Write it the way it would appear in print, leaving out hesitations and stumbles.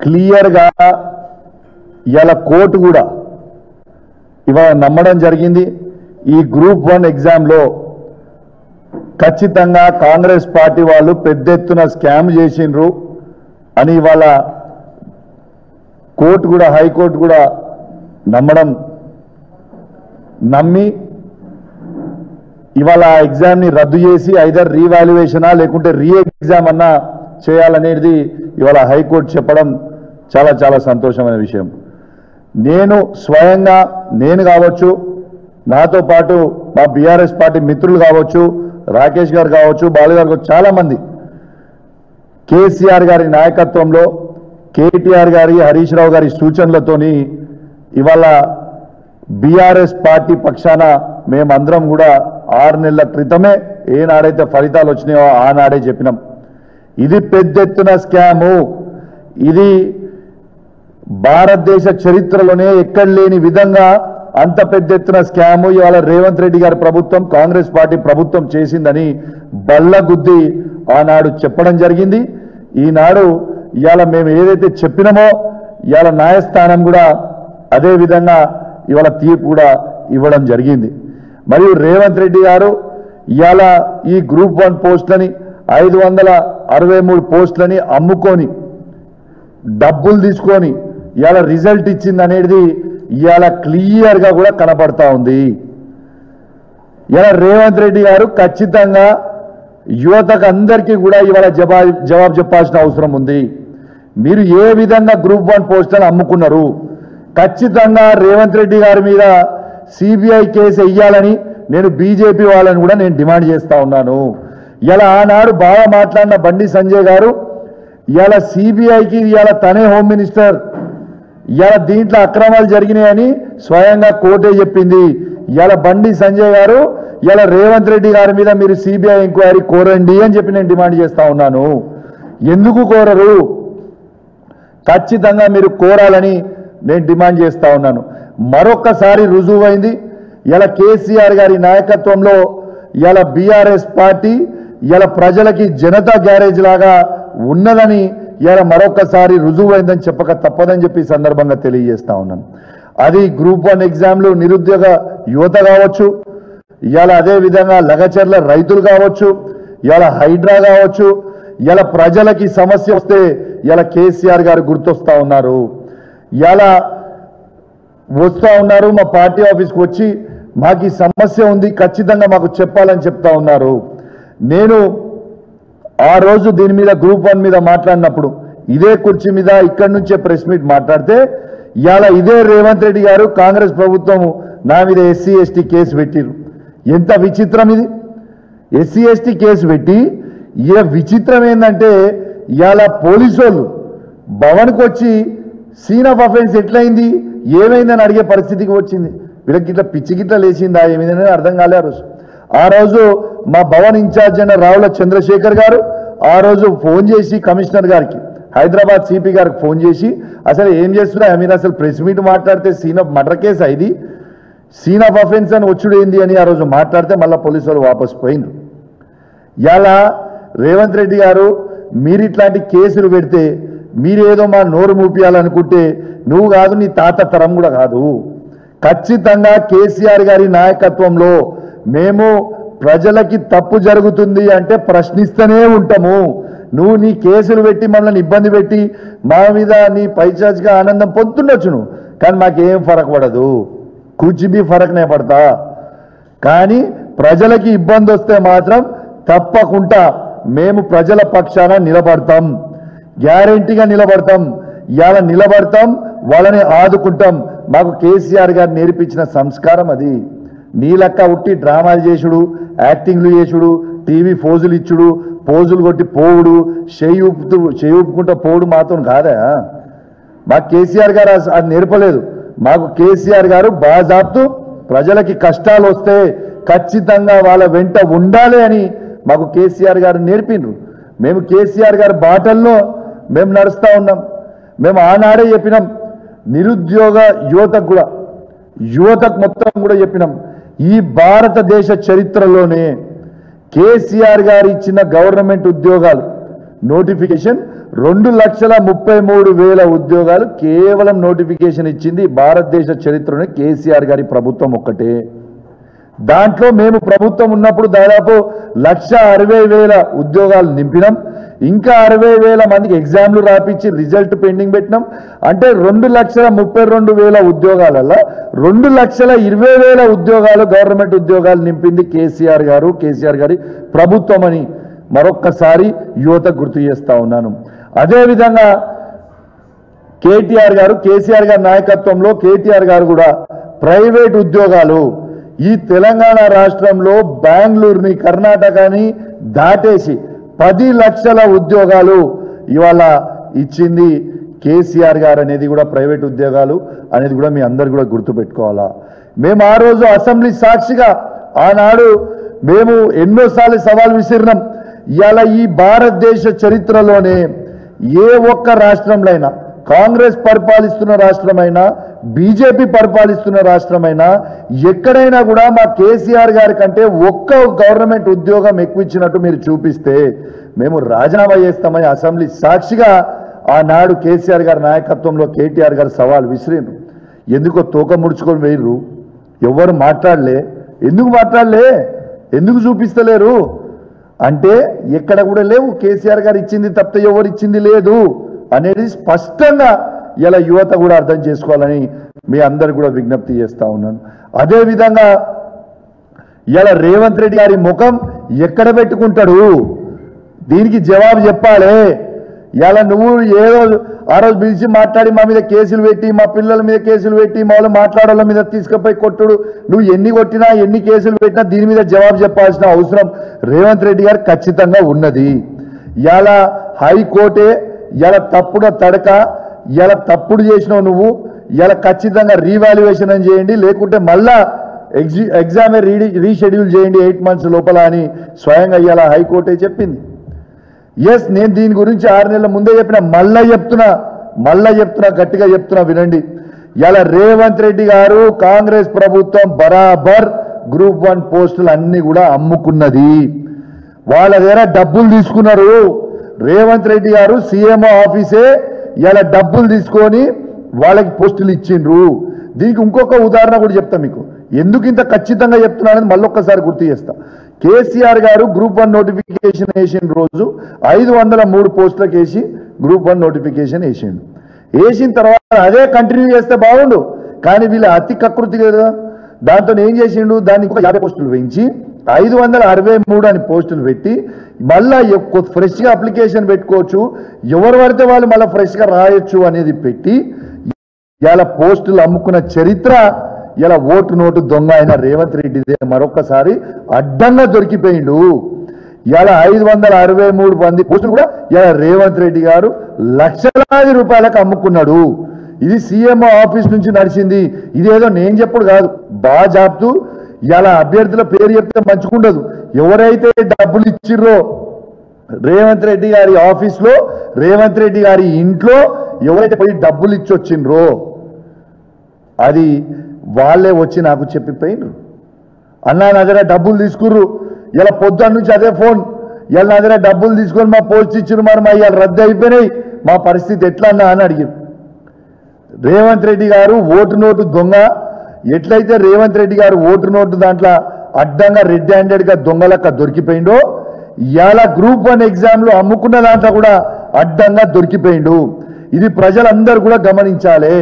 క్లియర్గా ఇవాళ కోర్టు కూడా ఇవాళ నమ్మడం జరిగింది. ఈ గ్రూప్ 1 ఎగ్జామ్లో ఖచ్చితంగా కాంగ్రెస్ పార్టీ వాళ్ళు పెద్ద ఎత్తున స్కామ్ చేసిండ్రు అని ఇవాళ కోర్టు కూడా, హైకోర్టు కూడా నమ్మి ఇవాళ ఆ ఎగ్జామ్ని రద్దు చేసి ఐదర్ రీవాల్యుయేషనా లేకుంటే రీ ఎగ్జామ్ అన్నా చేయాలనేది ఇవాళ హైకోర్టు చెప్పడం చాలా చాలా సంతోషమైన విషయం. నేను స్వయంగా నేను కావచ్చు, నాతో పాటు మా బీఆర్ఎస్ పార్టీ మిత్రులు కావచ్చు, రాకేష్ గారు కావచ్చు, బాలు గారు కావచ్చు, చాలామంది కేసీఆర్ గారి నాయకత్వంలో, కేటీఆర్ గారి, హరీష్ రావు గారి సూచనలతోని ఇవాళ బీఆర్ఎస్ పార్టీ పక్షాన మేమందరం కూడా 6 నెలల క్రితమే ఏనాడైతే ఫలితాలు వచ్చినాయో ఆనాడే చెప్పినాం, ఇది పెద్ద ఎత్తున స్కాము, ఇది భారతదేశ చరిత్రలోనే ఎక్కడ లేని విధంగా అంత పెద్ద ఎత్తున స్కాము ఇవాళ రేవంత్ రెడ్డి గారి ప్రభుత్వం, కాంగ్రెస్ పార్టీ ప్రభుత్వం చేసిందని బల్లగుద్ది ఆనాడు చెప్పడం జరిగింది. ఈనాడు ఇవాళ మేము ఏదైతే చెప్పినామో ఇవాళ న్యాయస్థానం కూడా అదే విధంగా ఇవాళ తీర్పు కూడా ఇవ్వడం జరిగింది. మరియు రేవంత్ రెడ్డి గారు ఇవాళ ఈ గ్రూప్ 1 పోస్టులని 563 పోస్టులని అమ్ముకొని డబ్బులు తీసుకొని ఇవాళ రిజల్ట్ ఇచ్చింది అనేది ఇవాళ క్లియర్గా కూడా కనపడతా ఉంది. ఇవాళ రేవంత్ రెడ్డి గారు ఖచ్చితంగా యువతకు అందరికీ కూడా ఇవాళ జవాబు చెప్పాల్సిన అవసరం ఉంది. మీరు ఏ విధంగా గ్రూప్ 1 పోస్టులను అమ్ముకున్నారు, ఖచ్చితంగా రేవంత్ రెడ్డి గారి మీద సిబిఐ కేసు వెయ్యాలని నేను బీజేపీ వాళ్ళని కూడా నేను డిమాండ్ చేస్తా ఉన్నాను. ఇలా ఆనాడు బాగా మాట్లాడిన బండి సంజయ్ గారు ఇలా సిబిఐకి ఇలా తనే హోమ్ మినిస్టర్, ఇలా దీంట్లో అక్రమాలు జరిగినాయని స్వయంగా కోర్టే చెప్పింది. ఇలా బండి సంజయ్ గారు ఇలా రేవంత్ రెడ్డి గారి మీద మీరు సిబిఐ ఎంక్వైరీ కోరండి అని చెప్పి నేను డిమాండ్ చేస్తా ఉన్నాను. ఎందుకు కోరరు? ఖచ్చితంగా మీరు కోరాలని నేను డిమాండ్ చేస్తా ఉన్నాను. మరొక్కసారి రుజువైంది ఇలా కేసీఆర్ గారి నాయకత్వంలో ఇలా బీఆర్ఎస్ పార్టీ ఇలా ప్రజలకి జనతా గ్యారేజ్ లాగా ఉన్నదని ఇలా మరొక్కసారి రుజువైందని చెప్పక తప్పదని చెప్పి ఈ సందర్భంగా తెలియజేస్తా ఉన్నాను. అది గ్రూప్ 1 ఎగ్జామ్లు నిరుద్యోగ యువత కావచ్చు, ఇవాళ అదే విధంగా లగచర్ల రైతులు కావచ్చు, ఇవాళ హైడ్రా కావచ్చు, ఇలా ప్రజలకి సమస్య వస్తే ఇలా కేసీఆర్ గారు గుర్తొస్తా ఉన్నారు. ఇలా వస్తూ ఉన్నారు, మా పార్టీ ఆఫీస్కి వచ్చి మాకు ఈ సమస్య ఉంది ఖచ్చితంగా మాకు చెప్పాలని చెప్తా ఉన్నారు. నేను ఆ రోజు దీని మీద గ్రూప్ 1 మీద మాట్లాడినప్పుడు ఇదే కుర్చీ మీద ఇక్కడి నుంచే ప్రెస్ మీట్ మాట్లాడితే ఇవాళ ఇదే రేవంత్ రెడ్డి గారు కాంగ్రెస్ ప్రభుత్వం నా మీద ఎస్సీ ఎస్టీ కేసు పెట్టిరు. ఎంత విచిత్రం ఇది! ఎస్సీ ఎస్టీ కేసు పెట్టి ఇక విచిత్రం ఏంటంటే ఇవాళ పోలీసు వాళ్ళు భవన్కి వచ్చి సీన్ ఆఫ్ అఫెన్స్ ఎట్లయింది, ఏమైందని అడిగే పరిస్థితికి వచ్చింది. వీళ్ళకి ఇట్లా పిచ్చి గిట్ల లేచిందా ఏమైందని అర్థం కాలే. ఆ రోజు మా భవన్ ఇన్ఛార్జ్ అయిన రావుల చంద్రశేఖర్ గారు ఆ రోజు ఫోన్ చేసి కమిషనర్ గారికి, హైదరాబాద్ సిపి గారికి ఫోన్ చేసి అసలు ఏం చేస్తున్నా మీరు అసలు ప్రెస్ మీట్ మాట్లాడితే సీన్ ఆఫ్ మర్డర్ కేసు ఇది, సీన్ ఆఫ్ అఫెన్స్ అని వచ్చుడు ఏంది అని ఆ రోజు మాట్లాడితే మళ్ళీ పోలీసు వాళ్ళు వాపసు పోయినారు. ఇలా రేవంత్ రెడ్డి గారు మీరు ఇట్లాంటి కేసులు పెడితే మీరేదో మా నోరు మూపియాలనుకుంటే నువ్వు కాదు, నీ తాత తరం కూడా కాదు. ఖచ్చితంగా కేసీఆర్ గారి నాయకత్వంలో మేము ప్రజలకి తప్పు జరుగుతుంది అంటే ప్రశ్నిస్తూనే ఉంటాము. నువ్వు నీ కేసులు పెట్టి మమ్మల్ని ఇబ్బంది పెట్టి మా మీద నీ పైచాచిగా ఆనందం పొందుతుండొచ్చు నువ్వు, కానీ మాకేం ఫరక్ పడదు, కుచి బి ఫరక్నే పడతా. కానీ ప్రజలకి ఇబ్బంది వస్తే మాత్రం తప్పకుండా మేము ప్రజల పక్షాన నిలబడతాం, గ్యారెంటీగా నిలబడతాం. ఇవాళ నిలబడతాం, వాళ్ళని ఆదుకుంటాం. మాకు కేసీఆర్ గారు నేర్పించిన సంస్కారం అది. నీ లెక్క ఉట్టి డ్రామాలు చేసుడు, యాక్టింగ్లు చేసుడు, టీవీ ఫోజులు ఇచ్చుడు, పోజులు కొట్టి పోవుడు, చేయి ఊపుకుంటూ పోవుడు మాతో కాదా? మాకు కేసీఆర్ గారు అది నేర్పలేదు. మాకు కేసీఆర్ గారు బాజాబ్తు ప్రజలకి కష్టాలు వస్తే ఖచ్చితంగా వాళ్ళ వెంట ఉండాలి అని మాకు కేసీఆర్ గారు నేర్పిండ్రు. మేము కేసీఆర్ గారి బాటల్లో మేము నడుస్తూ ఉన్నాం. మేము ఆనాడే చెప్పినాం, నిరుద్యోగ యువతకు కూడా, యువతకు మొత్తం కూడా చెప్పినాం, ఈ భారతదేశ చరిత్రలోనే కేసీఆర్ గారు ఇచ్చిన గవర్నమెంట్ ఉద్యోగాలు నోటిఫికేషన్ 2,33,000 ఉద్యోగాలు కేవలం నోటిఫికేషన్ ఇచ్చింది భారతదేశ చరిత్రలోనే కేసీఆర్ గారి ప్రభుత్వం ఒక్కటే. దాంట్లో మేము ప్రభుత్వం ఉన్నప్పుడు దాదాపు 1,60,000 ఉద్యోగాలు నింపినాం. ఇంకా 60,000 మందికి ఎగ్జామ్లు రాపించి రిజల్ట్ పెండింగ్ పెట్టినాం. అంటే 2,32,000 ఉద్యోగాలలో 2,20,000 ఉద్యోగాలు గవర్నమెంట్ ఉద్యోగాలు నింపింది కేసీఆర్ గారి ప్రభుత్వం అని మరొక్కసారి యువత గుర్తు చేస్తా ఉన్నాను. అదేవిధంగా కేసీఆర్ గారి నాయకత్వంలో కేటీఆర్ గారు కూడా ప్రైవేట్ ఉద్యోగాలు ఈ తెలంగాణ రాష్ట్రంలో బెంగళూరుని కర్ణాటకని దాటేసి 10 లక్షల ఉద్యోగాలు ఇవాళ ఇచ్చింది కేసీఆర్ గారు అనేది కూడా ప్రైవేట్ ఉద్యోగాలు అనేది కూడా మీ అందరు కూడా గుర్తుపెట్టుకోవాలా. మేము ఆ రోజు అసెంబ్లీ సాక్షిగా ఆనాడు మేము ఎన్నోసార్లు సవాల్ విసిరినాం. ఇవాళ ఈ భారతదేశ చరిత్రలోనే ఏ ఒక్క రాష్ట్రంలో అయినా కాంగ్రెస్ పరిపాలిస్తున్న రాష్ట్రమైనా బీజేపీ పరిపాలిస్తున్న రాష్ట్రమైనా ఎక్కడైనా కూడా మా కేసీఆర్ గారి కంటే ఒక్క గవర్నమెంట్ ఉద్యోగం ఎక్కువ ఇచ్చినట్టు మీరు చూపిస్తే మేము రాజీనామా చేస్తామని అసెంబ్లీ సాక్షిగా ఆనాడు కేసీఆర్ గారి నాయకత్వంలో కేటీఆర్ గారు సవాల్ విసిరిండ్రు. ఎందుకో తోక ముడుచుకొని వేయరు, ఎవరు మాట్లాడలే. ఎందుకు చూపిస్తలేరు అంటే ఎక్కడ కూడా లేవు. కేసీఆర్ గారు ఇచ్చింది తప్పితే ఎవరు ఇచ్చింది లేదు అనేది స్పష్టంగా ఇలా యువత కూడా అర్థం చేసుకోవాలని మీ అందరు కూడా విజ్ఞప్తి చేస్తా ఉన్నాను. అదేవిధంగా ఇలా రేవంత్ రెడ్డి గారి ముఖం ఎక్కడ పెట్టుకుంటాడు, దీనికి జవాబు చెప్పాలి. ఇలా నువ్వు ఏదో ఆ రోజు పిలిచి మాట్లాడి మా మీద కేసులు పెట్టి మా పిల్లల మీద కేసులు పెట్టి మా వాళ్ళు మాట్లాడాల మీద తీసుకుపోయి కొట్టుడు, నువ్వు ఎన్ని కొట్టినా ఎన్ని కేసులు పెట్టినా దీని మీద జవాబు చెప్పాల్సిన అవసరం రేవంత్ రెడ్డి గారు ఖచ్చితంగా ఉన్నది. ఇలా హైకోర్టే ఇలా తప్పుడు తడక ఇలా తప్పుడు చేసినావు నువ్వు, ఇలా ఖచ్చితంగా రీవాల్యుయేషన్ అని చేయండి, లేకుంటే మళ్ళా ఎగ్జామే రీషెడ్యూల్ చేయండి 8 months లోపల అని స్వయంగా ఇలా హైకోర్టే చెప్పింది. ఎస్, నేను దీని గురించి 6 నెలల ముందే చెప్పిన, మళ్ళా చెప్తున్నా గట్టిగా చెప్తున్నా వినండి. ఇలా రేవంత్ రెడ్డి గారు కాంగ్రెస్ ప్రభుత్వం బరాబర్ గ్రూప్ 1 పోస్టులు అన్ని కూడా అమ్ముకున్నది. వాళ్ళ దగ్గర డబ్బులు తీసుకున్నారు. రేవంత్ రెడ్డి గారు సీఎంఓ ఆఫీసే ఇలా డబ్బులు తీసుకొని వాళ్ళకి పోస్టులు ఇచ్చిండ్రు. దీనికి ఇంకొక ఉదాహరణ కూడా చెప్తా మీకు. ఎందుకు ఇంత ఖచ్చితంగా చెప్తున్నానని మళ్ళొక్కసారి గుర్తు చేస్తా. కేసీఆర్ గారు గ్రూప్ 1 నోటిఫికేషన్ వేసిన రోజు 503 పోస్టులకు వేసి గ్రూప్ 1 నోటిఫికేషన్ వేసిన తర్వాత అదే కంటిన్యూ చేస్తే బాగుండు, కానీ వీళ్ళు అతి కకృతి కదా. దాంతో ఏం చేసిండు, దానికి 50 పోస్టులు వేయించి 563 అని పోస్టులు పెట్టి మళ్ళా ఫ్రెష్గా అప్లికేషన్ పెట్టుకోవచ్చు, ఎవరు పడితే వాళ్ళు మళ్ళీ ఫ్రెష్గా రాయొచ్చు అనేది పెట్టి ఇలా పోస్టులు అమ్ముకున్న చరిత్ర ఇలా ఓటు నోటు దొంగ అయిన రేవంత్ రెడ్డిదే మరొకసారి అడ్డంగా దొరికిపోయిండు. ఇలా 563 మంది పోస్టులు కూడా ఇలా రేవంత్ రెడ్డి గారు లక్షలాది రూపాయలకు అమ్ముకున్నాడు. ఇది సీఎంఓ ఆఫీస్ నుంచి నడిచింది. ఇదేదో నేను చెప్పుడు కాదు, బాగా చెప్తూ ఇలా అభ్యర్థుల పేరు చెప్తే మంచుకుండదు. ఎవరైతే డబ్బులు ఇచ్చిర్రో రేవంత్ రెడ్డి గారి ఆఫీస్లో, రేవంత్ రెడ్డి గారి ఇంట్లో ఎవరైతే పోయి డబ్బులు ఇచ్చి వచ్చిండ్రో అది వాళ్ళే వచ్చి నాకు చెప్పిపోయినరు. అన్నా నా దగ్గర డబ్బులు తీసుకుర్రు, ఇలా పొద్దున్న నుంచి అదే ఫోన్, ఇలా నా దగ్గర డబ్బులు తీసుకొని మా పోస్ట్ ఇచ్చిర్రు, మరి మా ఇవాళ రద్దు అయిపోయినాయి, మా పరిస్థితి ఎట్లా అన్నా అని అడిగారు. రేవంత్ రెడ్డి గారు ఓటు నోటు దొంగ. ఎట్లయితే రేవంత్ రెడ్డి గారు ఓటు నోటు దాంట్లో అడ్డంగా రెడ్ హ్యాండెడ్గా దొంగలక్క దొరికిపోయిండో, ఇవాళ గ్రూప్ 1 ఎగ్జామ్లో అమ్ముకున్న దాంట్లో కూడా అడ్డంగా దొరికిపోయిండు. ఇది ప్రజలందరూ కూడా గమనించాలి.